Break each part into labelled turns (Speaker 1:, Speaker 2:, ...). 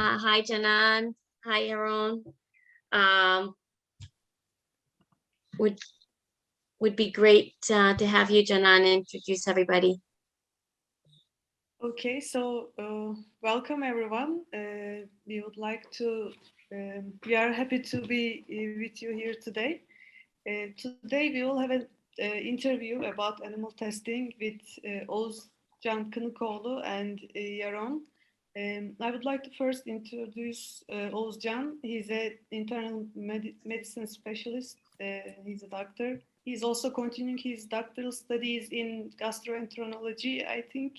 Speaker 1: Hi, Janan. Hi, Aaron. Um, would be great to have you, Janan, introduce everybody.
Speaker 2: Okay, so welcome everyone. We would like to, we are happy to be with you here today. Today we will have an interview about animal testing with Dr Kinikoglu and Yaron. I would like to first introduce Oğuzcan. He's an internal medicine specialist. He's a doctor. He's also continuing his doctoral studies in gastroenterology, I think.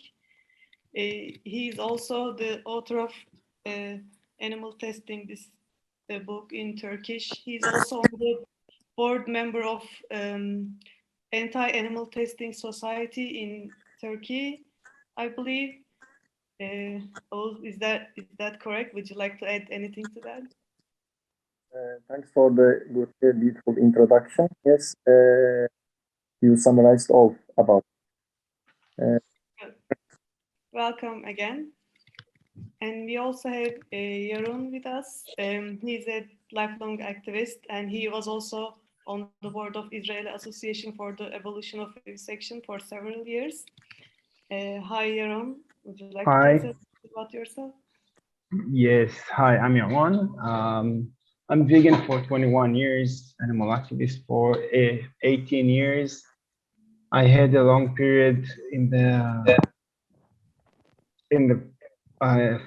Speaker 2: He's also the author of Animal Testing, this book in Turkish. He's also on the board member of Anti-Animal Testing Society in Turkey, I believe. Is that correct? Would you like to add anything to that?
Speaker 3: Thanks for the good, beautiful introduction. Yes, you summarized all about.
Speaker 2: Welcome again. And we also have Yaron with us. He's a lifelong activist, and he was also on the board of Israeli Association for the Abolition of Vivisection for several years. Hi, Yaron. Would you like to tell us about yourself?
Speaker 4: Yes. Hi, I'm Yaron. I'm vegan for 21 years, animal activist for 18 years. I had a long period in the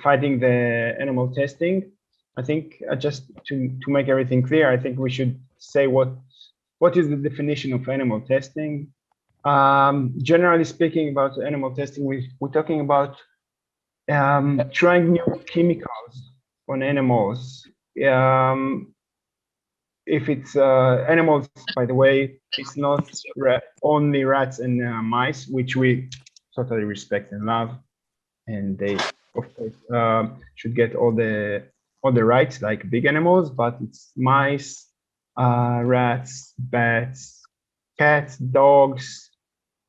Speaker 4: fighting the animal testing. I think just to make everything clear, I think we should say what is the definition of animal testing. Generally speaking, about animal testing, we're talking about trying new chemicals on animals. If it's animals, by the way, it's not only rats and mice, which we totally respect and love, and they of course should get all the rights like big animals, but it's mice, rats, bats, cats, dogs,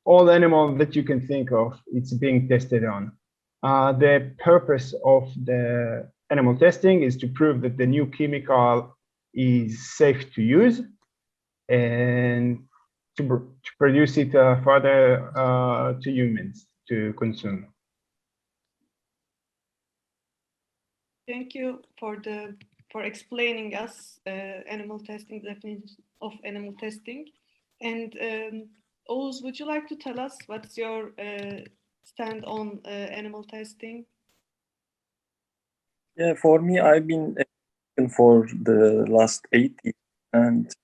Speaker 4: all animals that you can think of, it's being tested on. The purpose of the animal testing is to prove that the new chemical is safe to use and to produce it further to humans to consume.
Speaker 2: Thank you for explaining us animal testing, definition of animal testing. And Oğuz, would you like to tell us what's your stand on animal testing?
Speaker 3: Yeah, for me, I've been for the last 8 years, and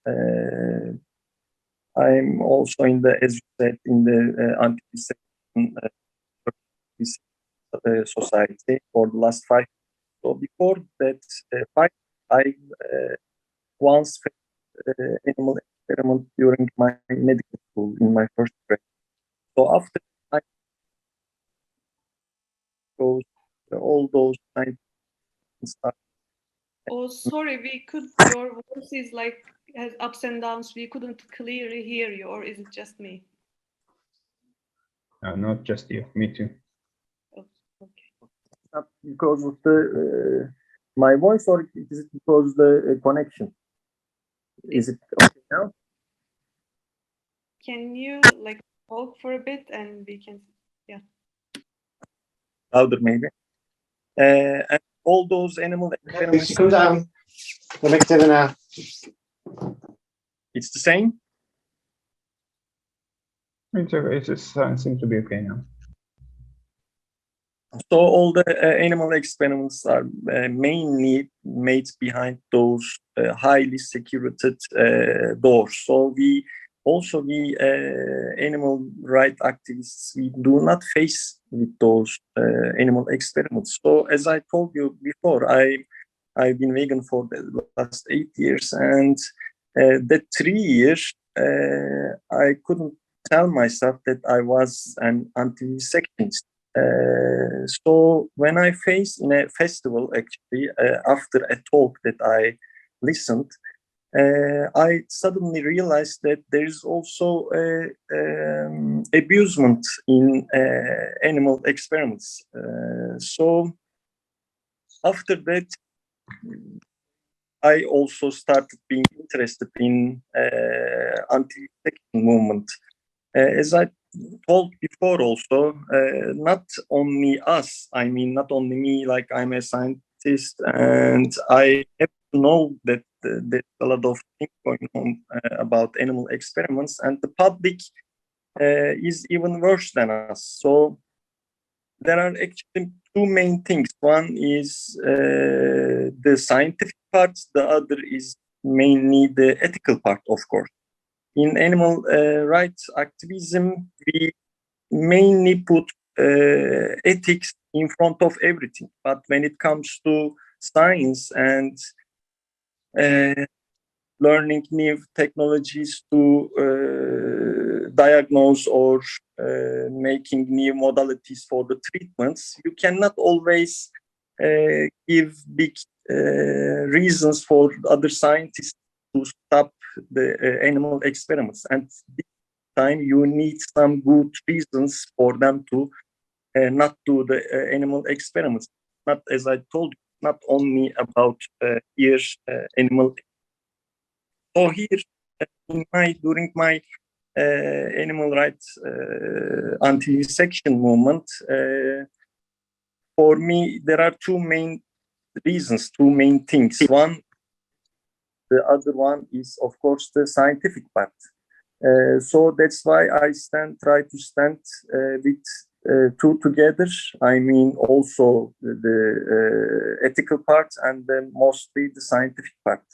Speaker 3: I'm also in the, as you said, in the anti-vivisection society for the last 5 years. So before that 5 I once faced animal experiment during my medical school in my first grade. So after I goes all those kind of stuff.
Speaker 2: Oh, sorry, your voice is like has ups and downs. We couldn't clearly hear you, or is it just me?
Speaker 4: Not just you, me too.
Speaker 2: Oh, okay.
Speaker 3: Not because of the my voice, or is it because of the connection? Is it okay now?
Speaker 2: Can you like talk for a bit and we can, yeah.
Speaker 3: Louder maybe. And all those animal experiments.
Speaker 5: Come down. We'll make dinner now.
Speaker 3: It's the same.
Speaker 4: It just seems to be okay now.
Speaker 3: So all the animal experiments are mainly made behind those highly secured doors. So we animal rights activists, we do not face with those animal experiments. So as I told you before, I've been vegan for the last 8 years, and that 3 years I couldn't tell myself that I was an anti-vivisectionist. So when I faced in a festival, actually, after a talk that I listened, I suddenly realized that there is also abusement in animal experiments. So after that, I also started being interested in anti-vivisection movement. As I told before also, not only us, I mean, not only me, like I'm a scientist and I have to know that there's a lot of things going on about animal experiments, and the public is even worse than us. So there are actually two main things. One is the scientific part, the other is mainly the ethical part, of course. In animal rights activism, we mainly put ethics in front of everything. But when it comes to science and learning new technologies to diagnose or making new modalities for the treatments, you cannot always give big reasons for other scientists to stop the animal experiments. And this time you need some good reasons for them to not do the animal experiments. Not, as I told you, not only about here animal. So here, during my animal rights anti-vivisection movement, for me there are two main reasons, two main things. One, the other one is of course the scientific part. So that's why I try to stand with two together. I mean, also the ethical part and mostly the scientific part.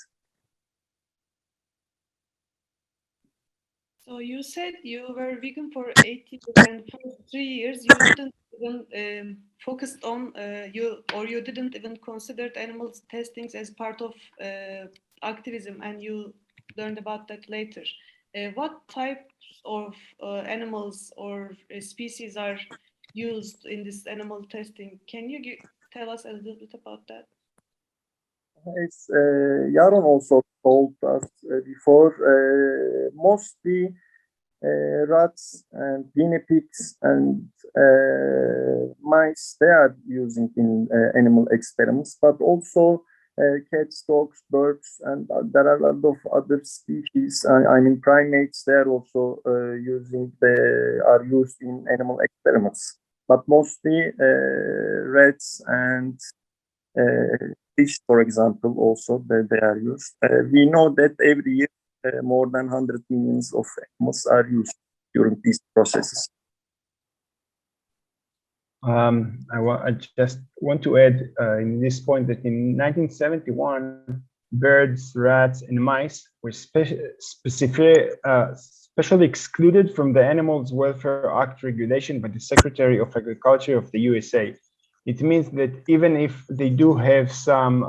Speaker 2: So you said you were vegan for 8 years, and for 3 years you didn't even focus on you didn't even consider animal testings as part of activism, and you learned about that later. What types of animals or species are used in this animal testing? Can you tell us a little bit about that?
Speaker 3: As Yaron also told us before, mostly rats and guinea pigs and mice, they are using in animal experiments, but also cats, dogs, birds, and there are a lot of other species. I mean, primates, they are also are used in animal experiments, but mostly rats and fish, for example, also they are used. We know that every year more than 100 millions of animals are used during these processes.
Speaker 4: I just want to add in this point that in 1971, birds, rats, and mice were specially excluded from the Animals Welfare Act regulation by the Secretary of Agriculture of the USA. It means that even if they do have some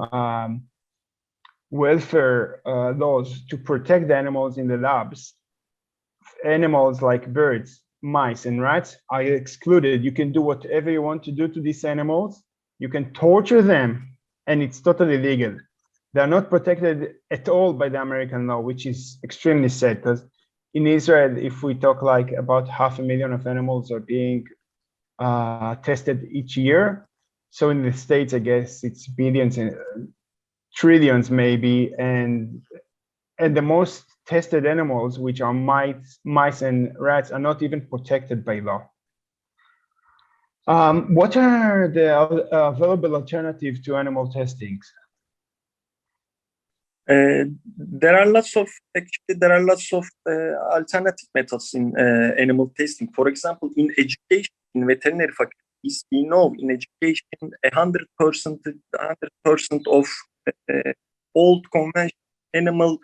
Speaker 4: welfare laws to protect the animals in the labs, animals like birds, mice, and rats are excluded. You can do whatever you want to do to these animals. You can torture them, and it's totally legal. They're not protected at all by the American law, which is extremely sad, because in Israel, if we talk like about 500,000 of animals are being tested each year. So in the States, I guess it's billions and trillions maybe, and the most tested animals, which are mice and rats, are not even protected by law. What are the available alternatives to animal testings?
Speaker 3: There are lots of alternative methods in animal testing. For example, in education, in veterinary faculties, we know in education 100% of old conventional animal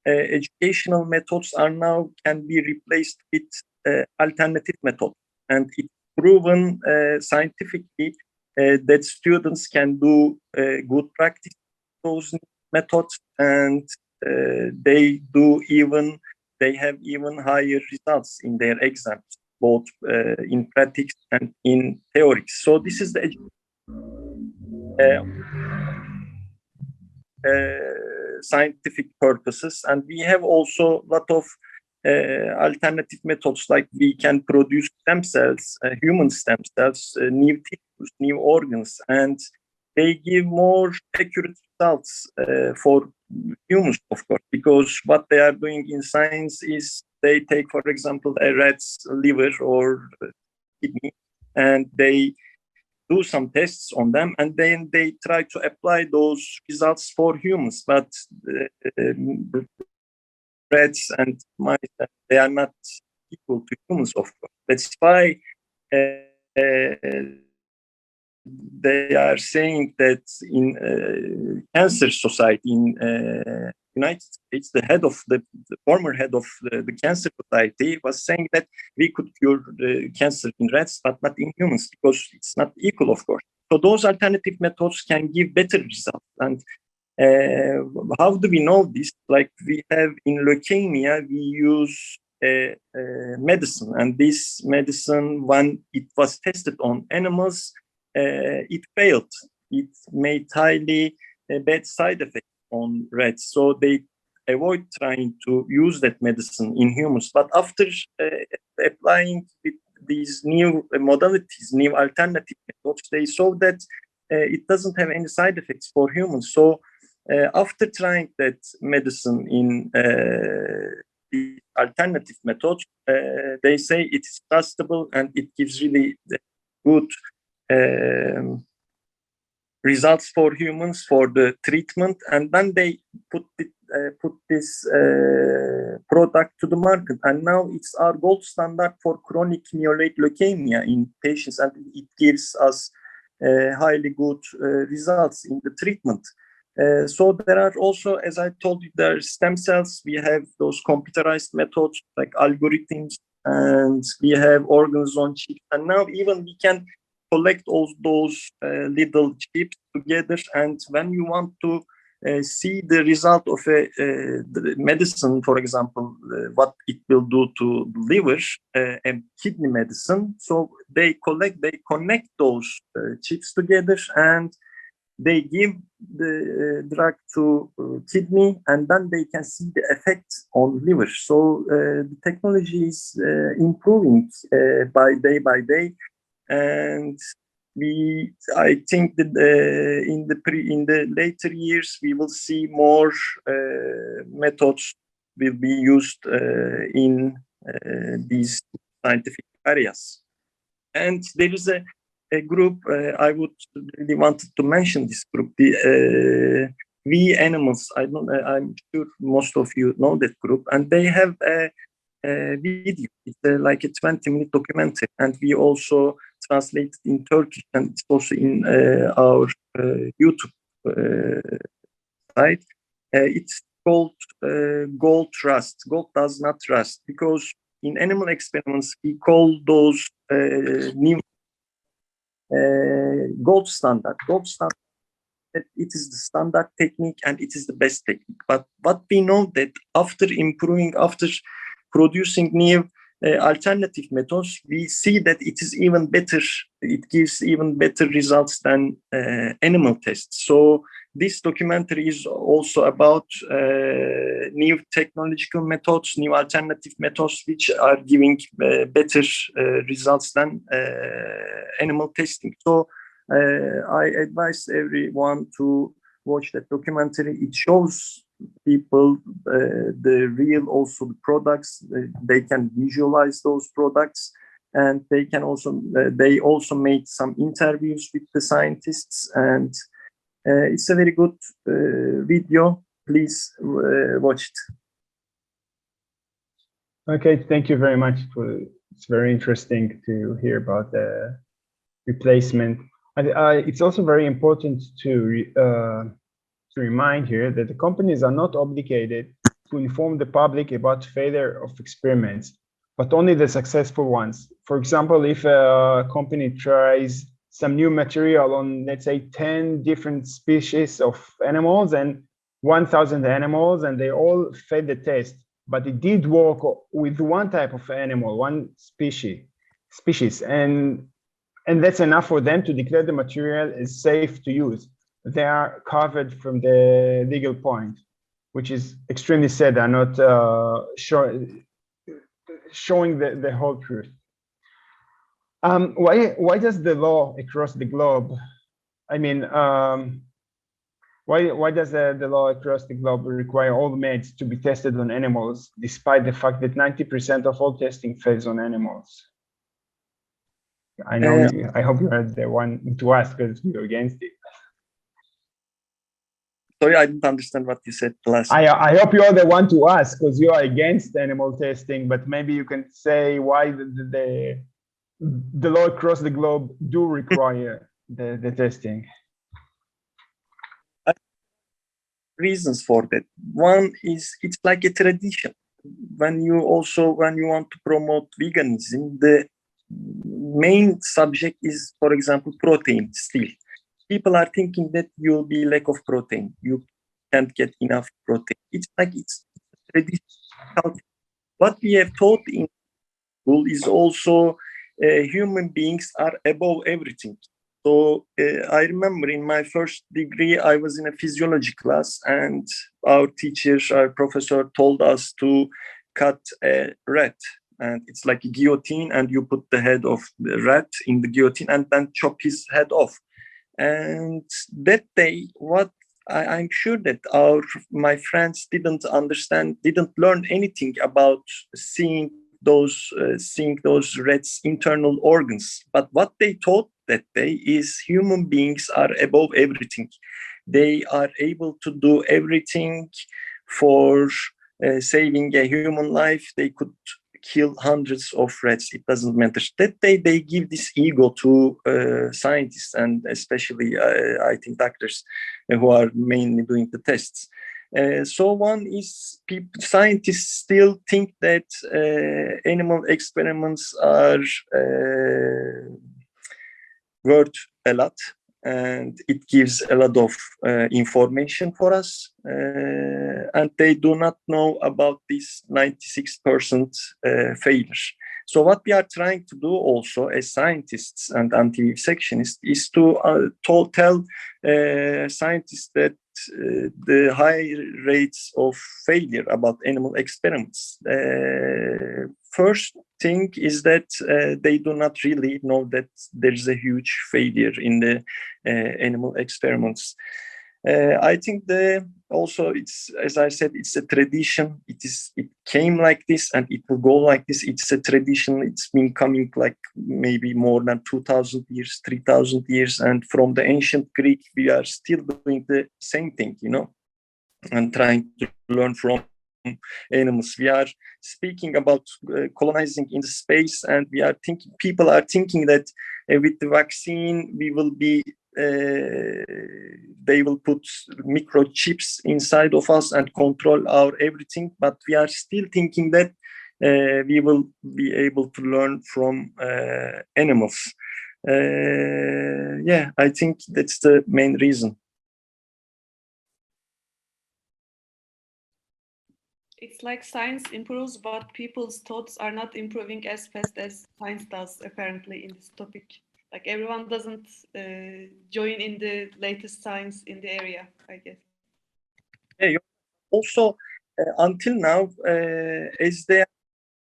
Speaker 3: educational methods are now can be replaced with alternative methods, and it's proven scientifically that students can do good practice those methods, and they have even higher results in their exams, both in practice and in theories. So this is the scientific purposes, and we have also a lot of alternative methods, like we can produce stem cells, human stem cells, new tissues, new organs, and they give more accurate results for humans, of course, because what they are doing in science is they take, for example, a rat's liver or kidney, and they do some tests on them, and then they try to apply those results for humans. But rats and mice, they are not equal to humans, of course. That's why they are saying that in Cancer Society in United States, the former head of the Cancer Society was saying that we could cure cancer in rats, but not in humans, because it's not equal, of course. So those alternative methods can give better results. And how do we know this? Like we have in leukemia, we use medicine, and this medicine, when it was tested on animals, it failed. It made highly bad side effects on rats, so they avoid trying to use that medicine in humans. But after applying with these new modalities, new alternative methods, they saw that it doesn't have any side effects for humans. So after trying that medicine in the alternative methods, they say it is trustable and it gives really good results for humans for the treatment. And then they put this product to the market, and now it's our gold standard for chronic myeloid leukemia in patients, and it gives us highly good results in the treatment. So there are also, as I told you, there are stem cells. We have those computerized methods like algorithms, and we have organs on chips. And now even we can collect all those little chips together. And when you want to see the result of the medicine, for example, what it will do to the liver and kidney medicine, so they connect those chips together, and they give the drug to kidney, and then they can see the effect on liver. So the technology is improving by day, and I think that in the later years we will see more methods will be used in these scientific areas. And there is a group, I would really wanted to mention this group, the We Animals. I'm sure most of you know that group, and they have a video. It's like a 20-minute documentary, and we also translate it in Turkish, and it's also in our YouTube site. It's called Gold Rust. Gold does not rust, because in animal experiments we call those new gold standard. It is the standard technique and it is the best technique. But what we know that after producing new alternative methods, we see that it is even better. It gives even better results than animal tests. So this documentary is also about new technological methods, new alternative methods, which are giving better results than animal testing. So I advise everyone to watch that documentary. It shows people the real, also the products. They can visualize those products, and they also made some interviews with the scientists, and it's a very good video. Please watch it.
Speaker 4: Okay, thank you very much. It's very interesting to hear about the replacement. It's also very important to remind here that the companies are not obligated to inform the public about failure of experiments, but only the successful ones. For example, if a company tries some new material on, let's say, 10 different species of animals and 1,000 animals, and they all failed the test, but it did work with one type of animal, one species, and that's enough for them to declare the material is safe to use. They are covered from the legal point, which is extremely sad. They're not showing the whole truth. Why does the law across the globe I mean, why does the law across the globe require all meds to be tested on animals, despite the fact that 90% of all testing fails on animals? I know. I hope you are the one to ask because you're against it.
Speaker 3: Sorry, I didn't understand what you said last.
Speaker 4: I hope you are the one to ask because you are against animal testing, but maybe you can say why the law across the globe do require the testing.
Speaker 3: Reasons for that. One is it's like a tradition. When you want to promote veganism, the main subject is, for example, protein still. People are thinking that you'll be lack of protein. You can't get enough protein. It's like it's traditional. What we have taught in school is also human beings are above everything. So I remember in my first degree, I was in a physiology class, and our teacher, our professor, told us to cut a rat, and it's like a guillotine, and you put the head of the rat in the guillotine and then chop his head off. And that day, I'm sure that my friends didn't learn anything about seeing those rats' internal organs. But what they taught that day is human beings are above everything. They are able to do everything for saving a human life. They could kill hundreds of rats. It doesn't matter. That they give this ego to scientists, and especially I think doctors who are mainly doing the tests. So one is scientists still think that animal experiments are worth a lot, and it gives a lot of information for us, and they do not know about this 96% failure. So what we are trying to do also as scientists and anti-vivisectionists is to tell scientists that the high rates of failure about animal experiments. First thing is that they do not really know that there is a huge failure in the animal experiments. I think also it's, as I said, it's a tradition. It came like this and it will go like this. It's a tradition. It's been coming like maybe more than 2,000 years, 3,000 years. And from the ancient Greek, we are still doing the same thing, and trying to learn from animals. We are speaking about colonizing in space, and people are thinking that with the vaccine, we will be they will put microchips inside of us and control our everything, but we are still thinking that we will be able to learn from animals. I think that's the main reason.
Speaker 2: It's like science improves, but people's thoughts are not improving as fast as science does, apparently, in this topic. Like everyone doesn't join in the latest science in the area, I guess.
Speaker 3: Yeah, also, until now, as they are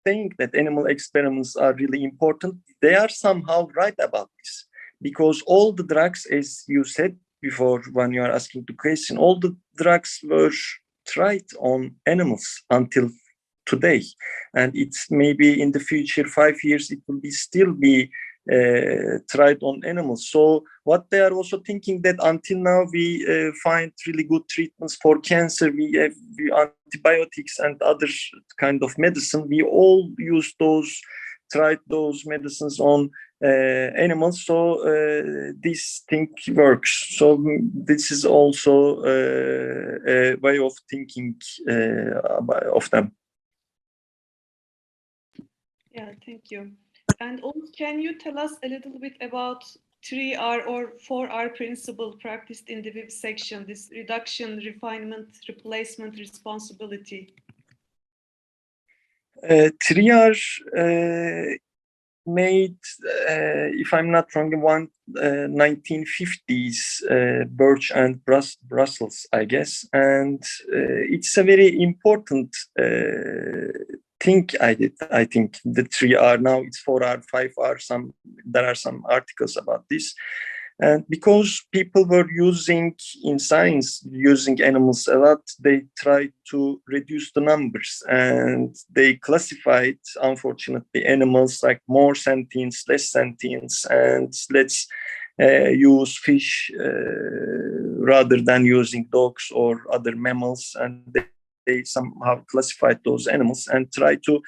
Speaker 3: saying that animal experiments are really important, they are somehow right about this. Because all the drugs, as you said before when you are asking the question, all the drugs were tried on animals until today. And it's maybe in the future, 5 years, it will still be tried on animals. So what they are also thinking that until now we find really good treatments for cancer, we have antibiotics and other kind of medicine. We all tried those medicines on animals. So this thing works. So this is also a way of thinking of them.
Speaker 2: Yeah, thank you. And also, can you tell us a little bit about 3R or 4R principle practiced in the vivisection, this reduction, refinement, replacement, responsibility?
Speaker 3: 3R made, if I'm not wrong, 1950s, Birch and Brussels, I guess. And it's a very important thing I think the 3R now, it's 4R, 5R, there are some articles about this. And because people were using animals a lot, they tried to reduce the numbers, and they classified, unfortunately, animals like more sentience, less sentience, and let's use fish rather than using dogs or other mammals. And they somehow classified those animals and tried to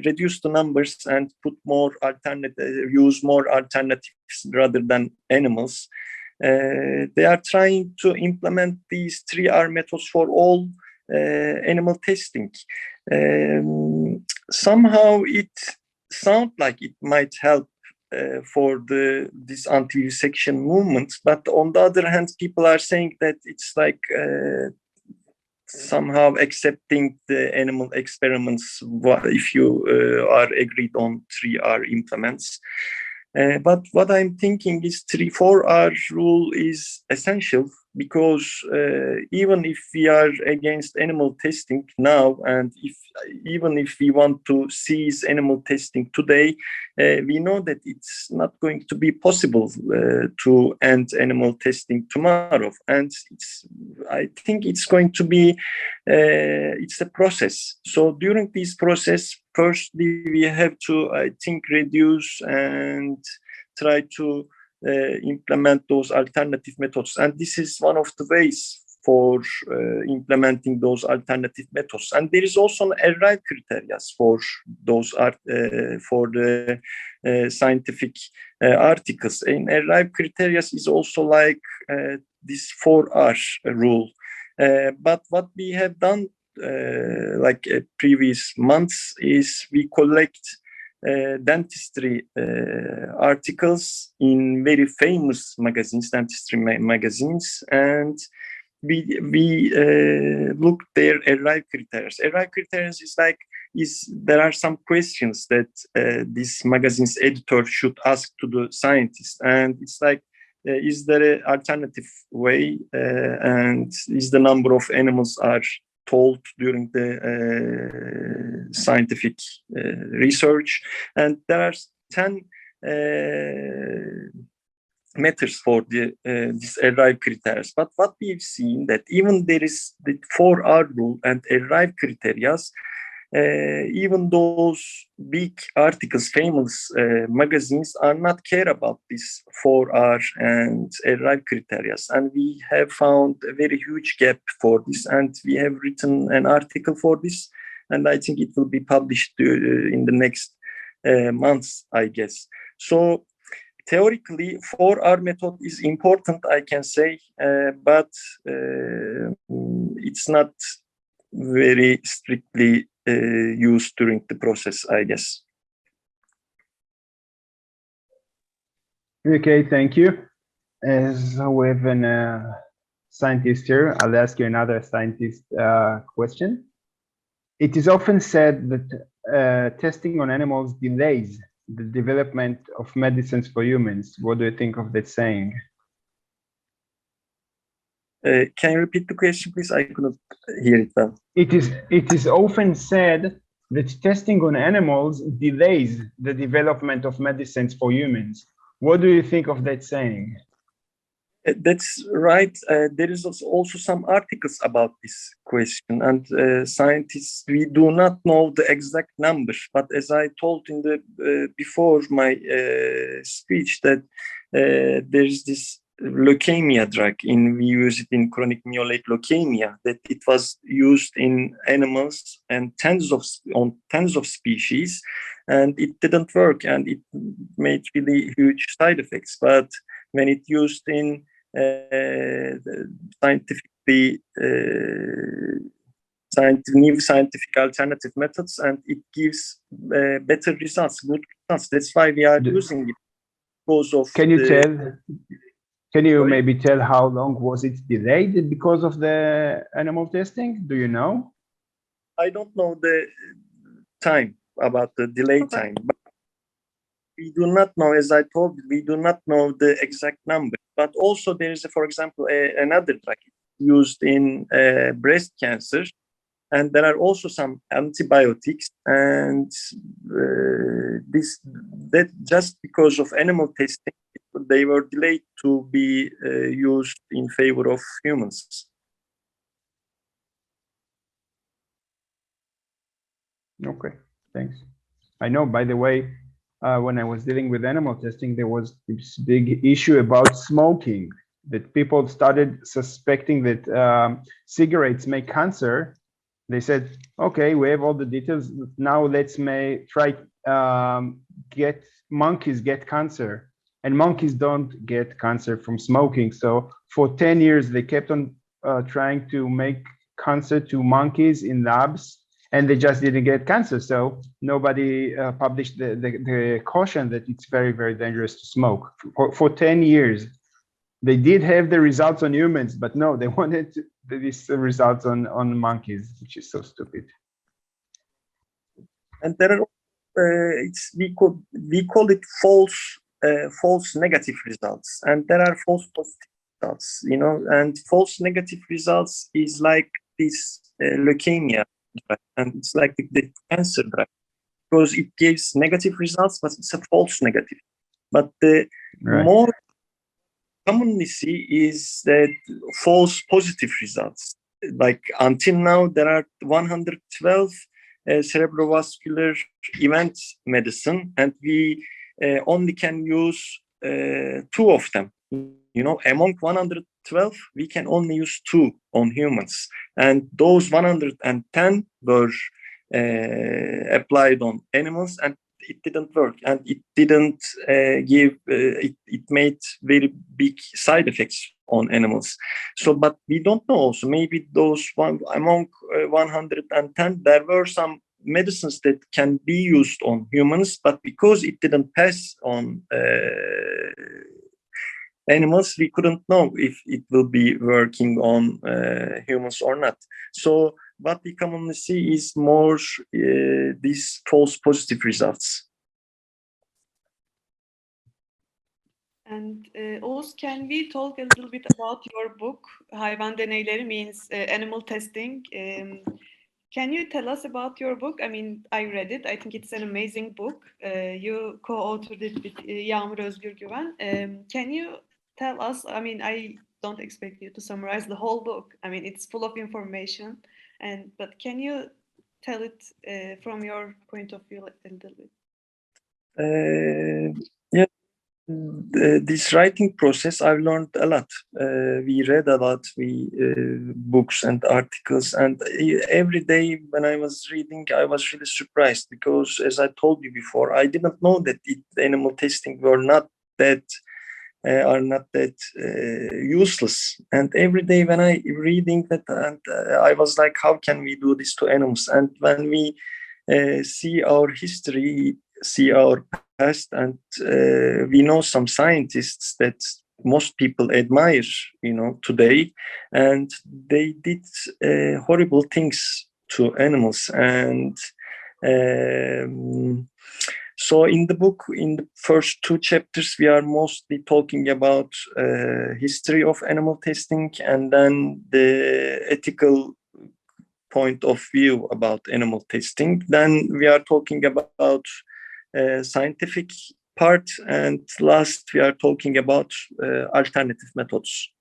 Speaker 3: reduce the numbers and use more alternatives rather than animals. They are trying to implement these 3R methods for all animal testing. Somehow it sounds like it might help for this anti-vivisection movement, but on the other hand, people are saying that it's like somehow accepting the animal experiments if you are agreed on 3R implements. But what I'm thinking is 4R rule is essential, because even if we are against animal testing now, and even if we want to cease animal testing today, we know that it's not going to be possible to end animal testing tomorrow. And I think it's going to be, it's a process. So during this process, firstly, we have to, I think, reduce and try to implement those alternative methods. And this is one of the ways for implementing those alternative methods. And there is also an arrive criteria for those for the scientific articles. And arrive criteria is also like this 4R rule. But what we have done like previous months is we collect dentistry articles in very famous magazines, dentistry magazines, and we look their arrive criteria. Arrive criteria is there are some questions that this magazine's editor should ask to the scientist, and it's like, is there an alternative way, and is the number of animals are told during the scientific research. And there are 10 methods for this arrive criteria. But what we've seen that even there is the 4R rule and arrive criteria, even those big articles, famous magazines are not care about this 4R and arrive criteria. And we have found a very huge gap for this, and we have written an article for this, and I think it will be published in the next months, I guess. So theoretically, 4R method is important, I can say, but it's not very strictly used during the process, I guess.
Speaker 4: Okay, thank you. As we have a scientist here, I'll ask you another scientist question. It is often said that testing on animals delays the development of medicines for humans. What do you think of that saying?
Speaker 3: Can you repeat the question, please? I couldn't hear it well.
Speaker 4: It is often said that testing on animals delays the development of medicines for humans. What do you think of that saying?
Speaker 3: That's right. There is also some articles about this question, and scientists, we do not know the exact numbers. But as I told in the before my speech, that there is this leukemia drug we use it in chronic myeloid leukemia, that it was used in animals and tens of species, and it didn't work, and it made really huge side effects. But when it used in new scientific alternative methods, and it gives better results, good results. That's why we are using it. Because of
Speaker 4: Can you maybe tell how long was it delayed because of the animal testing? Do you know?
Speaker 3: I don't know the time, about the delay time, but we do not know, as I told you, we do not know the exact number. But also there is, for example, another drug used in breast cancer, and there are also some antibiotics, and that just because of animal testing, it they were delayed to be used in favor of humans.
Speaker 4: Okay, thanks. I know, by the way, when I was dealing with animal testing, there was this big issue about smoking, that people started suspecting that cigarettes make cancer. They said, okay, we have all the details. Now let's try get monkeys get cancer. And monkeys don't get cancer from smoking. So for 10 years, they kept on trying to make cancer to monkeys in labs, and they just didn't get cancer. So nobody published the caution that it's very, very dangerous to smoke. For 10 years, they did have the results on humans, but no, they wanted these results on monkeys, which is so stupid.
Speaker 3: And there are we call it false negative results, and there are false positive results. And false negative results is like this leukemia, and it's like the cancer drug, because it gives negative results, but it's a false negative. But the more commonly see is that false positive results. Like until now, there are 112 cerebrovascular event medicine, and we only can use 2 of them. Among 112, we can only use 2 on humans, and those 110 were applied on animals, and it didn't work, and it didn't it made very big side effects on animals. So, but we don't know also, maybe those among 110, there were some medicines that can be used on humans, but because it didn't pass on animals, we couldn't know if it will be working on humans or not. So what we commonly see is more these false positive results.
Speaker 2: And Oğuz, can we talk a little bit about your book, Hayvan Deneyleri means animal testing? Can you tell us about your book? I mean, I read it. I think it's an amazing book. You co-authored it with Yağmur Özgürgüven. Can you tell us, I mean, I don't expect you to summarize the whole book. I mean, it's full of information, but can you tell it from your point of view a little bit?
Speaker 3: Yeah, this writing process, I've learned a lot. We read a lot, books and articles, and every day when I was reading, I was really surprised, because as I told you before, I didn't know that animal testing are not that useless. And every day when I reading that, and I was like, how can we do this to animals? And when we see our history, see our past, and we know some scientists that most people admire, today, and they did horrible things to animals. And so in the book, in the first 2 chapters, we are mostly talking about history of animal testing, and then the ethical point of view about animal testing. Then we are talking about scientific part, and last we are talking about alternative methods.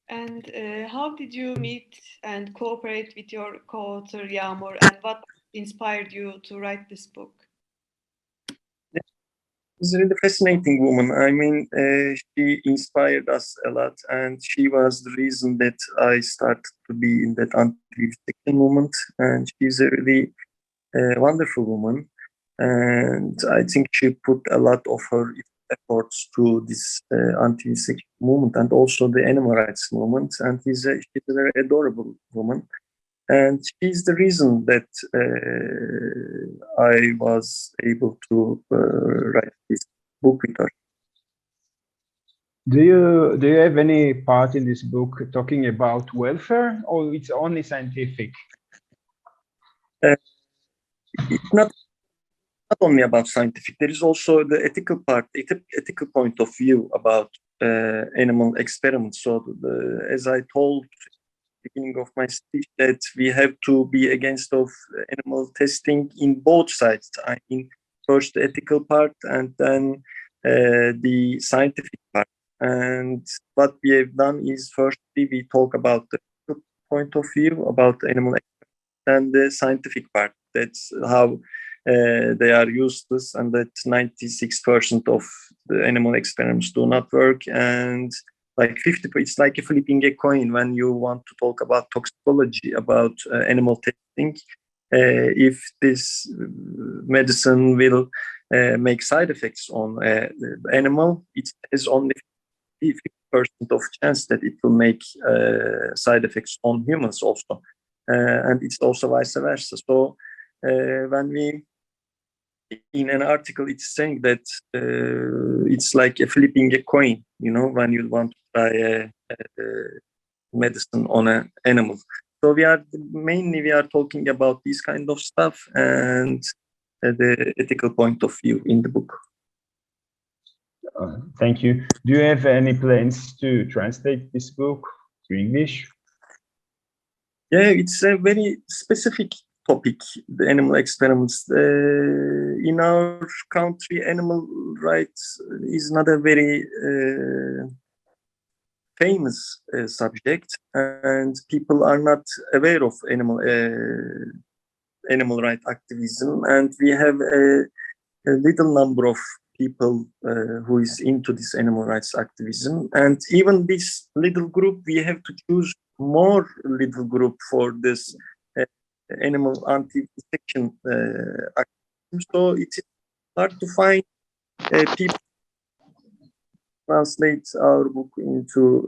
Speaker 2: And how did you meet and cooperate with your co-author Yağmur, and what inspired you to write this book?
Speaker 3: She's a really fascinating woman. I mean, she inspired us a lot, and she was the reason that I started to be in that anti-vivisection movement. And she's a really wonderful woman, and I think she put a lot of her efforts to this anti-vivisection movement, and also the animal rights movement. And she's a very adorable woman. And she's the reason that I was able to write this book with her.
Speaker 4: Do you have any part in this book talking about welfare, or it's only scientific?
Speaker 3: It's not only about scientific. There is also the ethical part, ethical point of view about animal experiments. So, as I told beginning of my speech that we have to be against of animal testing in both sides. I mean, first the ethical part and then the scientific part. And what we have done is firstly we talk about the point of view about animal and the scientific part. That's how they are useless, and that 96% of the animal experiments do not work, and like 50, it's like flipping a coin when you want to talk about toxicology, about animal testing. If this medicine will make side effects on the animal, it has only 50% of chance that it will make side effects on humans also. And it's also vice versa. So when we, in an article, it's saying that it's like flipping a coin, you know, when you want to try a medicine on an animal. So we are talking about this kind of stuff and the ethical point of view in the book.
Speaker 4: Thank you. Do you have any plans to translate this book to English?
Speaker 3: Yeah, it's a very specific topic, the animal experiments. In our country, animal rights is not a very famous subject, and people are not aware of animal right activism. And we have a little number of people who is into this animal rights activism. And even this little group, we have to choose more little group for this animal anti-vivisection activism. So it's hard to find people translate our book into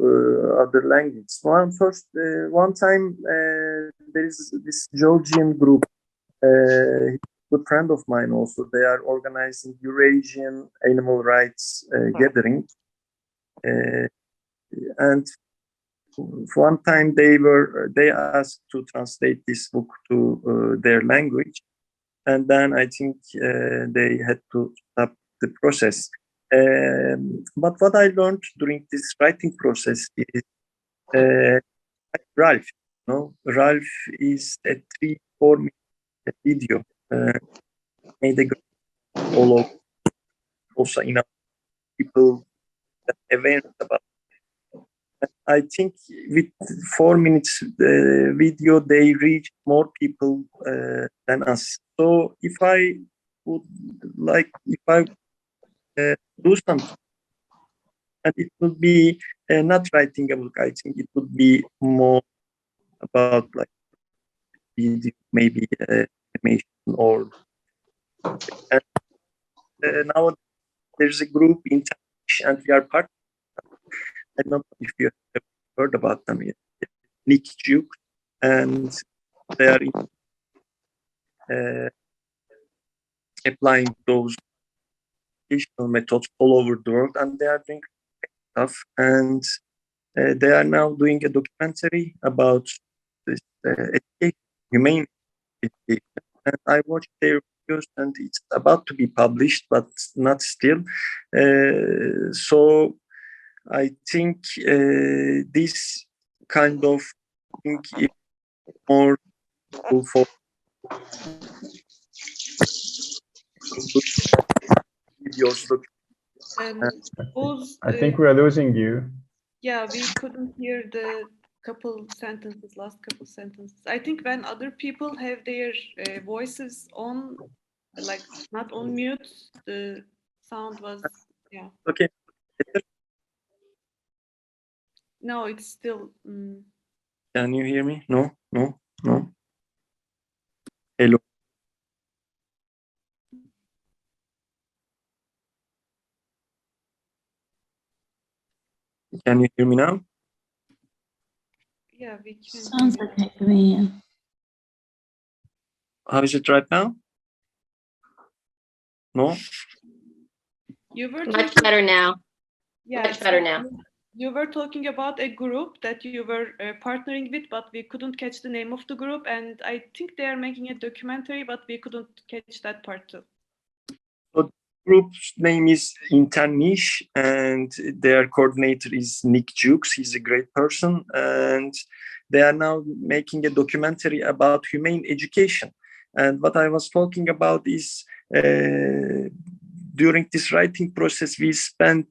Speaker 3: other languages. One time there is this Georgian group, a good friend of mine also. They are organizing Eurasian animal rights gathering, and one time they asked to translate this book to their language, and then I think they had to stop the process. But what I learned during this writing process is Ralph. You know, Ralph is a 3-4 minute video made all of also enough people awareness about. I think with 4 minutes video, they reach more people than us. So if I do something, and it would be not writing a book, I think it would be more about like video, maybe animation or. And now there's a group in Turkish, and we are part. I don't know if you have heard about them yet. Nick Duke, and they are applying those educational methods all over the world, and they are doing stuff. And they are now doing a documentary about this education, humane education. And I watched their videos, and it's about to be published, but not still. So I think this kind of thing is more for videos.
Speaker 2: Those,
Speaker 4: I think we are losing you.
Speaker 2: yeah, we couldn't hear the last couple sentences. I think when other people have their voices on, like not on mute, the sound was, yeah.
Speaker 3: Okay.
Speaker 2: No, it's still.
Speaker 3: Can you hear me? No. Hello. Can you hear me now?
Speaker 2: Yeah, we can.
Speaker 6: Sounds okay to me. Yeah.
Speaker 3: How is it right now? No?
Speaker 2: You were
Speaker 1: Much
Speaker 2: talking,
Speaker 1: better now.
Speaker 2: yeah,
Speaker 1: Much better now.
Speaker 2: You were talking about a group that you were partnering with, but we couldn't catch the name of the group. And I think they are making a documentary, but we couldn't catch that part too.
Speaker 3: So the group's name is Interniche, and their coordinator is Nick Jukes. He's a great person, and they are now making a documentary about humane education. And what I was talking about is during this writing process, we spent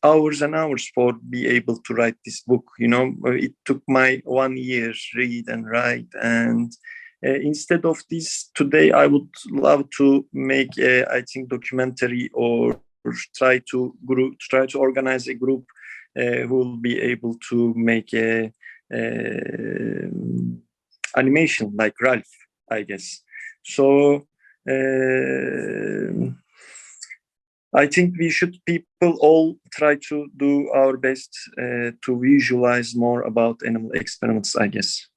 Speaker 3: hours and hours for be able to write this book. You know, it took my 1 year read and write. And instead of this, today I would love to make a, I think, documentary or try to organize a group who will be able to make a animation like Ralph, I guess. So I think we should people all try to do our best to visualize more about animal experiments, I guess,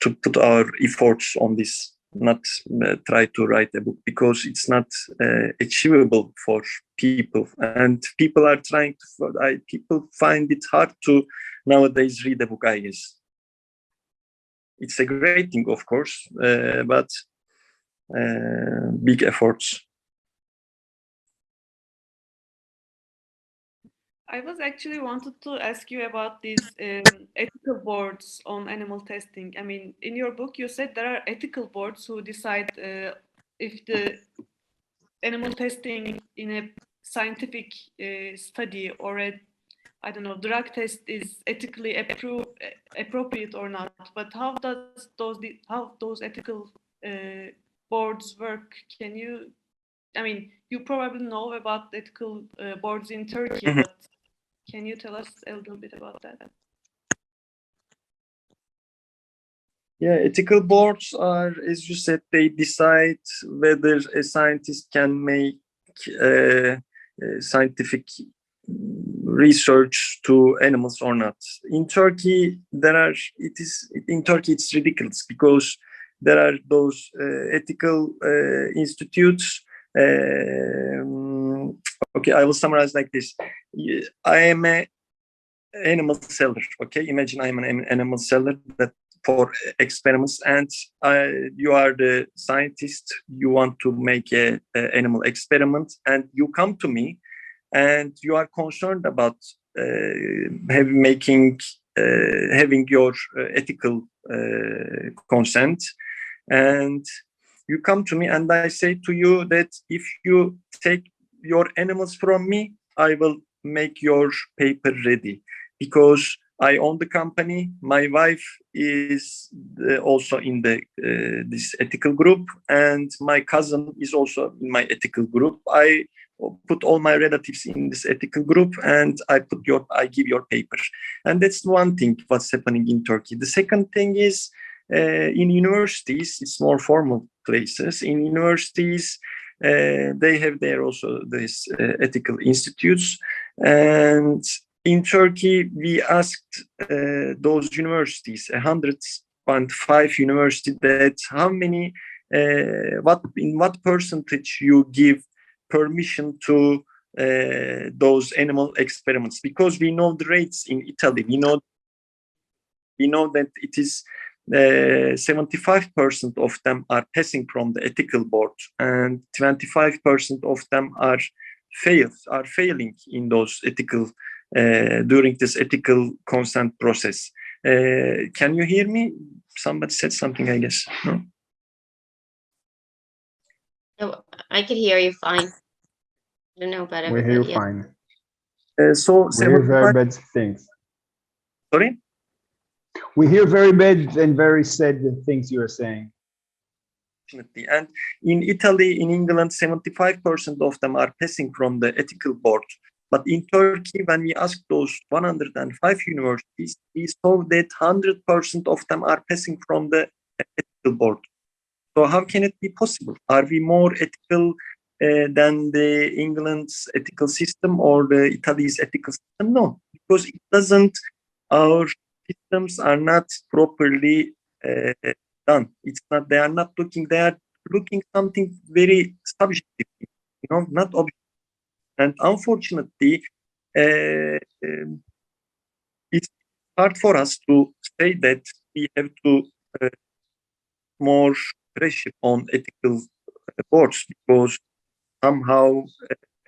Speaker 3: to put our efforts on this, not try to write a book because it's not achievable for people. And people are trying to, people find it hard to nowadays read a book, I guess. It's a great thing, of course, but big efforts.
Speaker 2: I was actually wanted to ask you about these ethical boards on animal testing. I mean, in your book, you said there are ethical boards who decide if the animal testing in a scientific study or a, I don't know, drug test is ethically appropriate or not. But how those ethical boards work? Can you? I mean, you probably know about ethical boards in Turkey, but can you tell us a little bit about that?
Speaker 3: Yeah, ethical boards are, as you said, they decide whether a scientist can make scientific research to animals or not. In Turkey, in Turkey it's ridiculous because there are those ethical institutes. Okay, I will summarize like this. I am an animal seller. Okay, imagine I'm an animal seller that for experiments, and you are the scientist. You want to make a animal experiment, and you come to me, and you are concerned about having your ethical consent, and you come to me, and I say to you that if you take your animals from me, I will make your paper ready because I own the company. My wife is also in this ethical group, and my cousin is also in my ethical group. I put all my relatives in this ethical group, and I give your paper. And that's one thing what's happening in Turkey. The second thing is in universities, it's more formal places. In universities, they have also these ethical institutes. And in Turkey, we asked those universities, 100.5 universities, that how many, in what percentage you give permission to those animal experiments, because we know the rates in Italy. We know that it is 75% of them are passing from the ethical board, and 25% of them are failing in those ethical during this ethical consent process. Can you hear me? Somebody said something, I guess. No?
Speaker 1: No, I could hear you fine. I don't know about
Speaker 4: We
Speaker 1: everybody
Speaker 4: hear
Speaker 1: else.
Speaker 4: fine.
Speaker 3: So
Speaker 4: We hear very bad things.
Speaker 3: Sorry?
Speaker 4: We hear very bad and very sad things you are saying.
Speaker 3: And in Italy, in England, 75% of them are passing from the ethical board. But in Turkey, when we asked those 105 universities, we saw that 100% of them are passing from the ethical board. So how can it be possible? Are we more ethical than the England's ethical system or the Italy's ethical system? No, because it doesn't. Our systems are not properly done. It's not. They are not looking. They are looking something very subjective. Not objective. And unfortunately, it's hard for us to say that we have to more pressure on ethical boards because somehow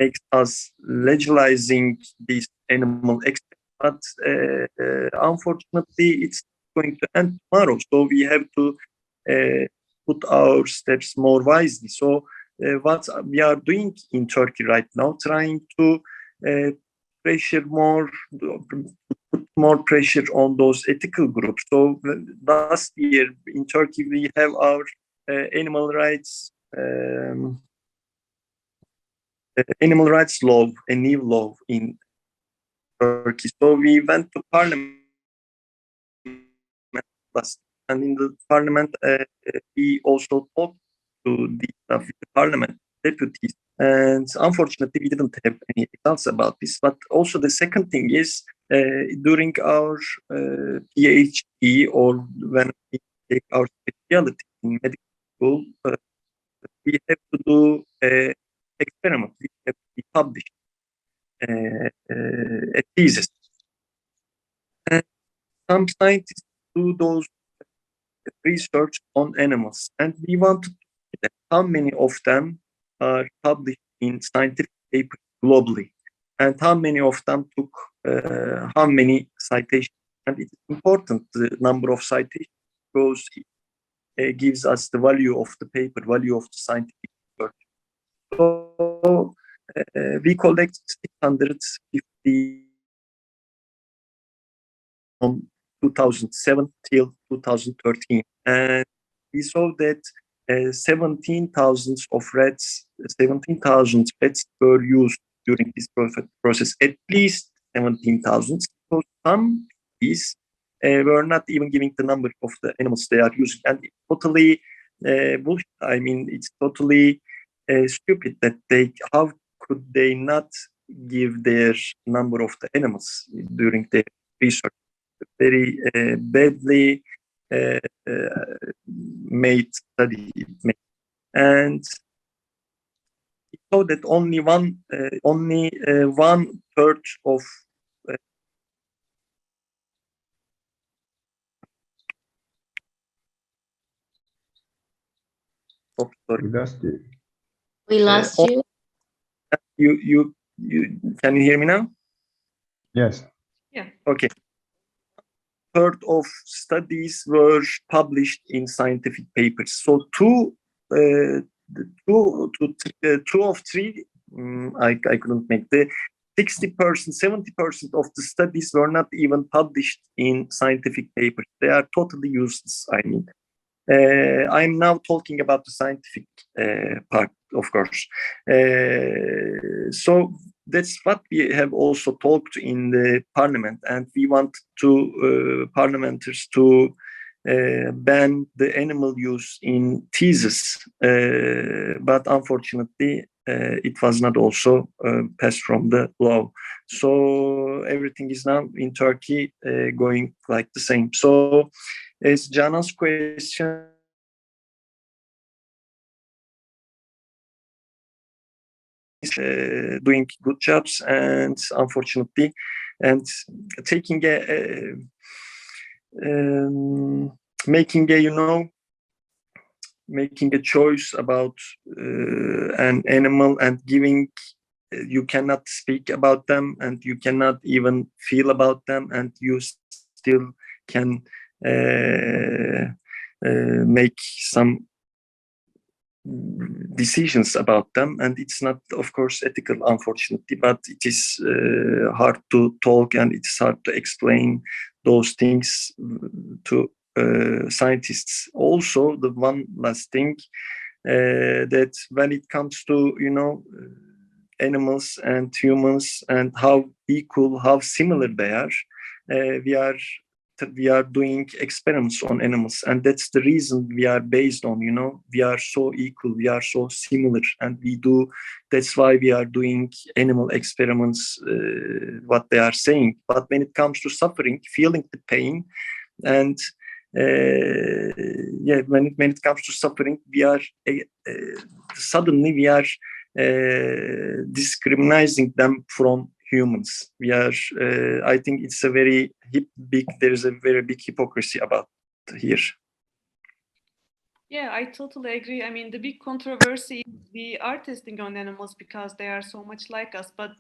Speaker 3: makes us legalizing these animal experiments. But unfortunately, it's going to end tomorrow. So we have to put our steps more wisely. So what we are doing in Turkey right now, trying to pressure more, put more pressure on those ethical groups. So last year in Turkey, we have our animal rights law, a new law in Turkey. So we went to parliament last, and in the parliament, we also talked to the parliament deputies. And unfortunately, we didn't have any results about this. But also the second thing is, during our PhD or when we take our specialty in medical school, we have to do experiment. We have to be published a thesis. And some scientists do those research on animals, and we want to know how many of them are published in scientific papers globally, and how many of them took how many citations. And it's important, the number of citations, because it gives us the value of the paper, value of the scientific research. So we collect 650 from 2007 till 2013, and we saw that 17,000 of rats, 17,000 pets were used during this process, at least 17,000. So some bees were not even giving the number of the animals they are using, and it's totally bullshit. I mean, it's totally stupid that how could they not give their number of the animals during their research? Very badly made study, and so that only one third of
Speaker 4: We lost you.
Speaker 1: We lost you.
Speaker 3: You can you hear me now?
Speaker 4: Yes.
Speaker 2: Yeah.
Speaker 3: Okay. Third of studies were published in scientific papers. So two of three, I couldn't make the 60%, 70% of the studies were not even published in scientific papers. They are totally useless. I mean, I'm now talking about the scientific part, of course. So that's what we have also talked in the parliament, and we want to parliamentarians to ban the animal use in thesis, but unfortunately it was not also passed from the law. So everything is now in Turkey going like the same. So as Janan's question, doing good jobs, and unfortunately, and taking making a making a choice about an animal and giving. You cannot speak about them, and you cannot even feel about them, and you still can make some decisions about them, and it's not, of course, ethical, unfortunately, but it is hard to talk, and it's hard to explain those things to scientists. Also, the one last thing, that when it comes to animals and humans and how equal, how similar they are, we are doing experiments on animals, and that's the reason we are based on, we are so equal, we are so similar, and that's why we are doing animal experiments, what they are saying. But when it comes to suffering, feeling the pain, and when it comes to suffering, we are suddenly we are discriminating them from humans. We are, I think it's a very there is a very big hypocrisy about here.
Speaker 2: Yeah, I totally agree. I mean, the big controversy is we are testing on animals because they are so much like us, but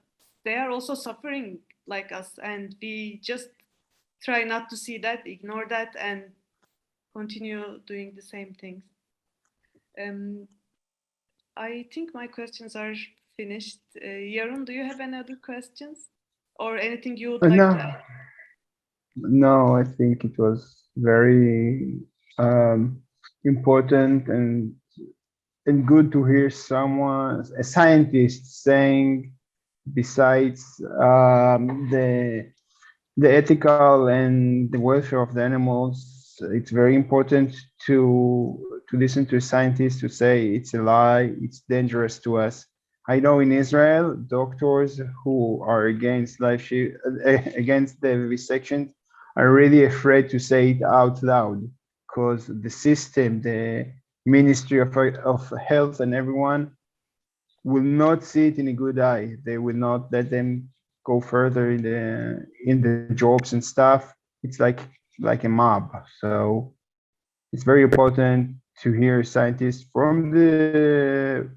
Speaker 2: they are also suffering like us, and we just try not to see that, ignore that, and continue doing the same things. I think my questions are finished. Yarun, do you have any other questions or anything you would like
Speaker 4: No,
Speaker 2: to add?
Speaker 4: no, I think it was very important and good to hear someone, a scientist, saying besides the ethical and the welfare of the animals, it's very important to listen to a scientist to say it's a lie, it's dangerous to us. I know in Israel, doctors who are against against the vivisection are really afraid to say it out loud because the system, the Ministry of Health and everyone will not see it in a good eye. They will not let them go further in the jobs and stuff. It's like a mob. So it's very important to hear scientists from the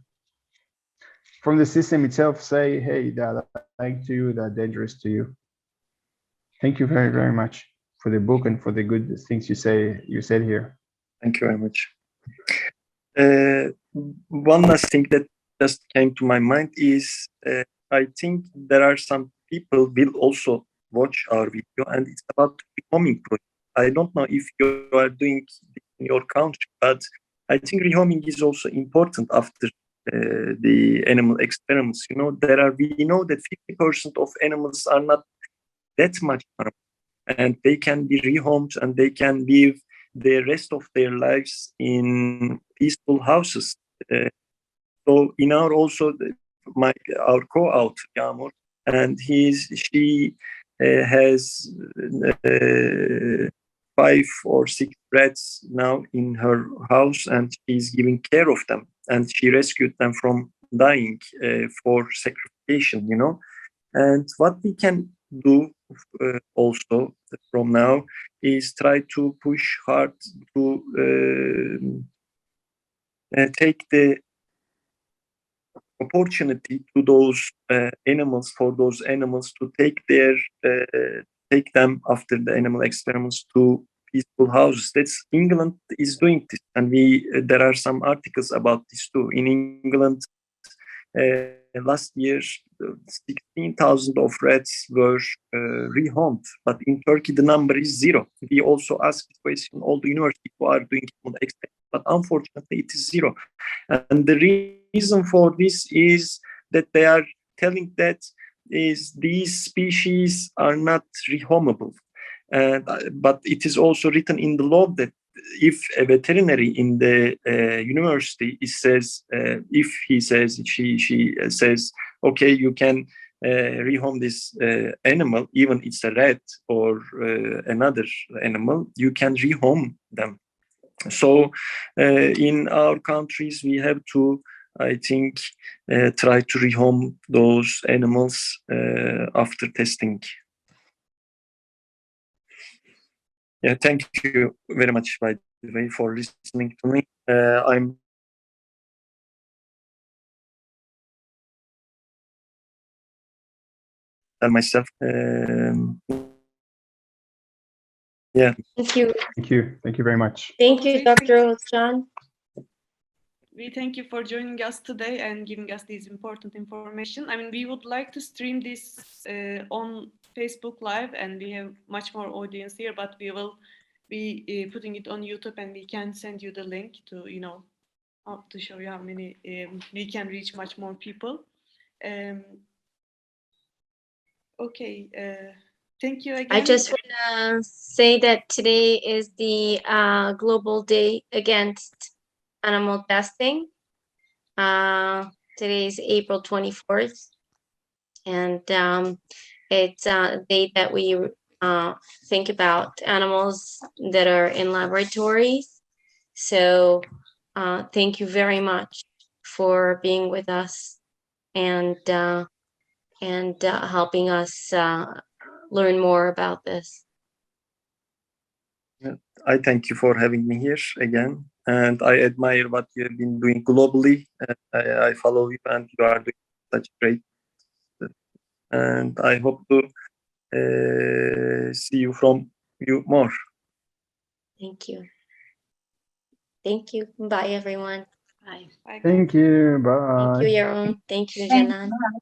Speaker 4: system itself say, hey, that like to you, that dangerous to you. Thank you very, very much for the book and for the good things you said here.
Speaker 3: Thank you very much. One last thing that just came to my mind is I think there are some people will also watch our video, and it's about the rehoming project. I don't know if you are doing it in your country, but I think rehoming is also important after the animal experiments. We know that 50% of animals are not that much harm, and they can be rehomed and they can live the rest of their lives in peaceful houses. So in our also our co-author Yağmur, and she has 5 or 6 rats now in her house, and she's giving care of them, and she rescued them from dying for sacrification. And what we can do also from now is try to push hard to take the opportunity to those animals, for those animals to take them after the animal experiments to peaceful houses. That's England is doing this, and there are some articles about this too. In England, last year, 16,000 of rats were rehomed, but in Turkey the number is 0. We also asked this question all the universities who are doing experiments, but unfortunately it is 0. And the reason for this is that they are telling that these species are not rehomable. But it is also written in the law that if a veterinary in the university says, if he says, she says, okay, you can rehome this animal, even it's a rat or another animal, you can rehome them. So in our countries, we have to, I think, try to rehome those animals after testing. Yeah, thank you very much, by the way, for listening to me. I'm myself. Yeah.
Speaker 1: Thank you.
Speaker 4: Thank you. Thank you very much.
Speaker 1: Thank you, Dr. Özcan.
Speaker 2: We thank you for joining us today and giving us this important information. I mean, we would like to stream this on Facebook Live, and we have much more audience here, but we will be putting it on YouTube, and we can send you the link to, to show you how many, we can reach much more people. Okay, thank you again.
Speaker 1: I just want to say that today is the Global Day Against Animal Testing. Today is April 24th, and it's a day that we think about animals that are in laboratories. So thank you very much for being with us and helping us learn more about this.
Speaker 3: I thank you for having me here again, and I admire what you have been doing globally. I follow you, and you are doing such great. And I hope to see you from you more.
Speaker 1: Thank you. Thank you. Bye, everyone.
Speaker 6: Bye.
Speaker 2: Bye.
Speaker 4: Thank you.
Speaker 1: Thank
Speaker 4: Bye.
Speaker 1: you, Yaron. Thank you,
Speaker 6: Thank
Speaker 1: Janan.
Speaker 6: you.